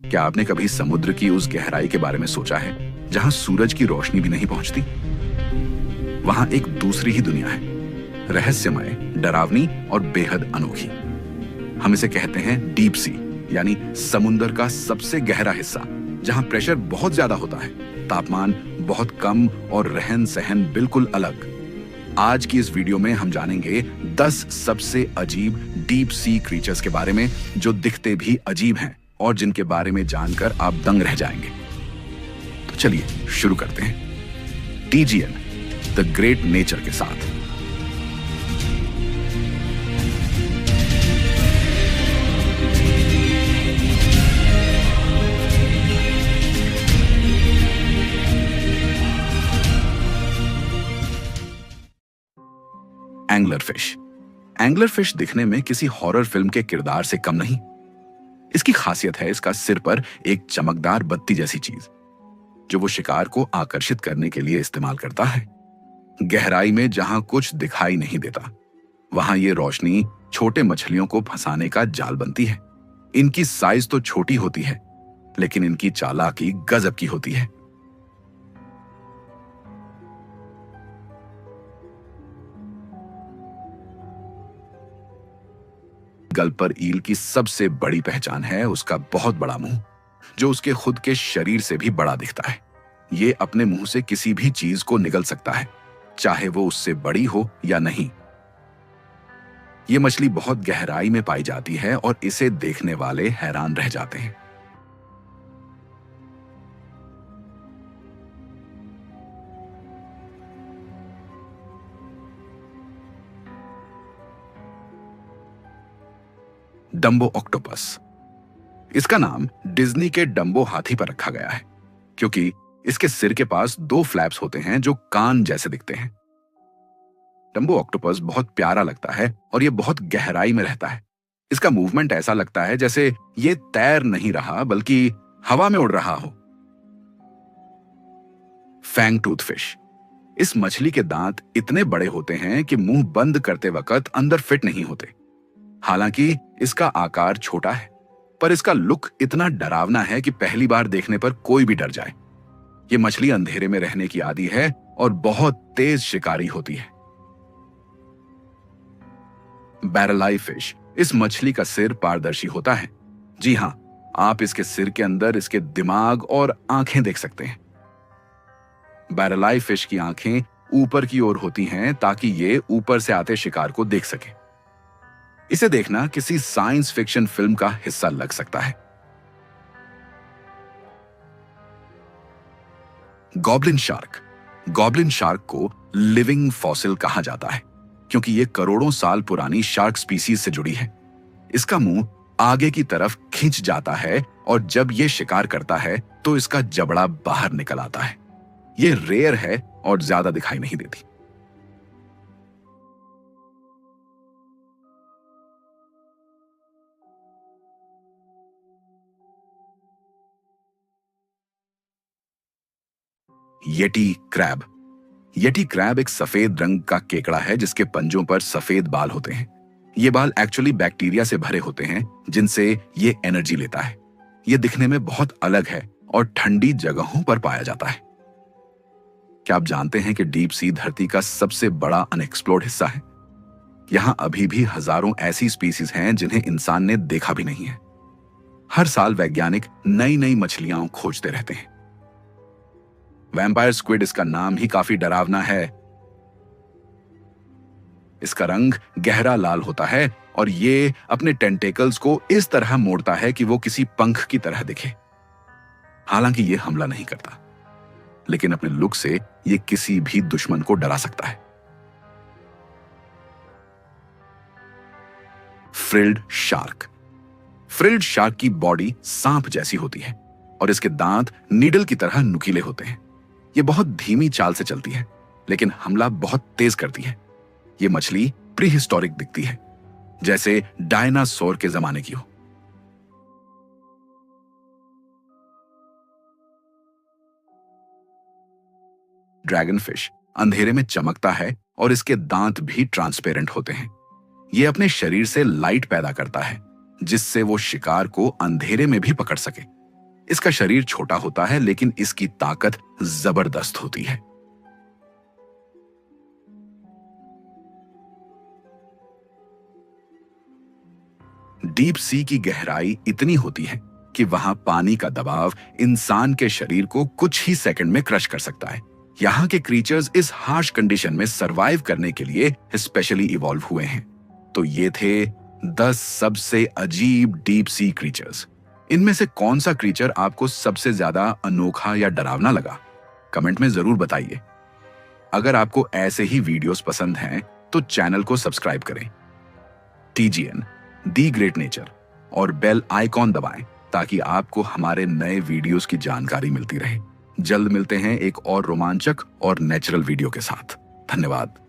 क्या आपने कभी समुद्र की उस गहराई के बारे में सोचा है जहां सूरज की रोशनी भी नहीं पहुंचती? वहां एक दूसरी ही दुनिया है, रहस्यमय, डरावनी और बेहद अनोखी। हम इसे कहते हैं डीप सी, यानी समुद्र का सबसे गहरा हिस्सा, जहां प्रेशर बहुत ज्यादा होता है, तापमान बहुत कम और रहन सहन बिल्कुल अलग। आज की इस वीडियो में हम जानेंगे 10 सबसे अजीब डीप सी क्रीचर्स के बारे में जो दिखते भी अजीब हैं और जिनके बारे में जानकर आप दंग रह जाएंगे। तो चलिए शुरू करते हैं टीजीएन द ग्रेट नेचर के साथ। Angler fish. एंगलर फिश दिखने में किसी हॉरर फिल्म के किरदार से कम नहीं। इसकी खासियत है इसका सिर पर एक चमकदार बत्ती जैसी चीज, जो वो शिकार को आकर्षित करने के लिए इस्तेमाल करता है। गहराई में जहां कुछ दिखाई नहीं देता, वहां ये रोशनी छोटे मछलियों को फंसाने का जाल बनती है। इनकी साइज तो छोटी होती है, लेकिन इनकी चालाकी गजब की होती है। गल्पर ईल की सबसे बड़ी पहचान है उसका बहुत बड़ा मुंह, जो उसके खुद के शरीर से भी बड़ा दिखता है। ये अपने मुंह से किसी भी चीज को निगल सकता है, चाहे वो उससे बड़ी हो या नहीं। ये मछली बहुत गहराई में पाई जाती है और इसे देखने वाले हैरान रह जाते हैं। Dumbo octopus. इसका नाम डिज्नी के डम्बो हाथी पर रखा गया है, क्योंकि इसके सिर के पास 2 फ्लैप्स होते हैं जो कान जैसे दिखते हैं। डम्बो ऑक्टोपस बहुत प्यारा लगता है और ये बहुत गहराई में रहता है। इसका मूवमेंट ऐसा लगता है जैसे ये तैर नहीं रहा बल्कि हवा में उड़ रहा हो। Fang tooth fish. इस मछली के दांत इतने बड़े होते हैं कि मुंह बंद करते वक्त अंदर फिट नहीं होते। हालांकि इसका आकार छोटा है, पर इसका लुक इतना डरावना है कि पहली बार देखने पर कोई भी डर जाए। ये मछली अंधेरे में रहने की आदी है और बहुत तेज शिकारी होती है। Barrel fish. इस मछली का सिर पारदर्शी होता है। जी हां, आप इसके सिर के अंदर इसके दिमाग और आंखें देख सकते हैं। बैरल फिश की आंखें ऊपर की ओर होती हैं ताकि ये ऊपर से आते शिकार को देख सके। इसे देखना किसी साइंस फिक्शन फिल्म का हिस्सा लग सकता है। Goblin shark. गॉब्लिन शार्क को लिविंग फॉसिल कहा जाता है, क्योंकि यह करोड़ों साल पुरानी शार्क स्पीसीज से जुड़ी है। इसका मुंह आगे की तरफ खिंच जाता है और जब यह शिकार करता है तो इसका जबड़ा बाहर निकल आता है। यह रेयर है और ज्यादा दिखाई नहीं देती। Yeti crab. येटी क्रैब एक सफेद रंग का केकड़ा है जिसके पंजों पर सफेद बाल होते हैं। ये बाल एक्चुअली बैक्टीरिया से भरे होते हैं जिनसे ये एनर्जी लेता है। ये दिखने में बहुत अलग है और ठंडी जगहों पर पाया जाता है। क्या आप जानते हैं कि डीप सी धरती का सबसे बड़ा अनएक्सप्लोर्ड हिस्सा है? यहां अभी भी हजारों ऐसी स्पीसीज हैं जिन्हें इंसान ने देखा भी नहीं है। हर साल वैज्ञानिक नई नई मछलियां खोजते रहते हैं। वैम्पायर स्क्विड इसका नाम ही काफी डरावना है। इसका रंग गहरा लाल होता है और ये अपने टेंटेकल्स को इस तरह मोड़ता है कि वो किसी पंख की तरह दिखे। हालांकि ये हमला नहीं करता, लेकिन अपने लुक से ये किसी भी दुश्मन को डरा सकता है। Frilled shark. फ्रिल्ड शार्क की बॉडी सांप जैसी होती है और इसके दांत नीडल की तरह नुकीले होते हैं। ये बहुत धीमी चाल से चलती है, लेकिन हमला बहुत तेज करती है। ये मछली प्रीहिस्टोरिक दिखती है, जैसे डायनासोर के जमाने की हो। ड्रैगन फिश अंधेरे में चमकता है और इसके दांत भी ट्रांसपेरेंट होते हैं। ये अपने शरीर से लाइट पैदा करता है, जिससे वो शिकार को अंधेरे में भी पकड़ सके। इसका शरीर छोटा होता है लेकिन इसकी ताकत जबरदस्त होती है। डीप सी की गहराई इतनी होती है कि वहां पानी का दबाव इंसान के शरीर को कुछ ही सेकंड में क्रश कर सकता है। यहाँ के क्रीचर्स इस हार्श कंडीशन में सरवाइव करने के लिए स्पेशली इवॉल्व हुए हैं। तो ये थे 10 सबसे अजीब डीप सी क्रीचर्स। इनमें से कौन सा क्रीचर आपको सबसे ज्यादा अनोखा या डरावना लगा? कमेंट में जरूर बताइए। अगर आपको ऐसे ही वीडियोस पसंद हैं तो चैनल को सब्सक्राइब करें, TGN दी ग्रेट नेचर और बेल आइकॉन दबाएं ताकि आपको हमारे नए वीडियोस की जानकारी मिलती रहे। जल्द मिलते हैं एक और रोमांचक और नेचुरल वीडियो के साथ। धन्यवाद।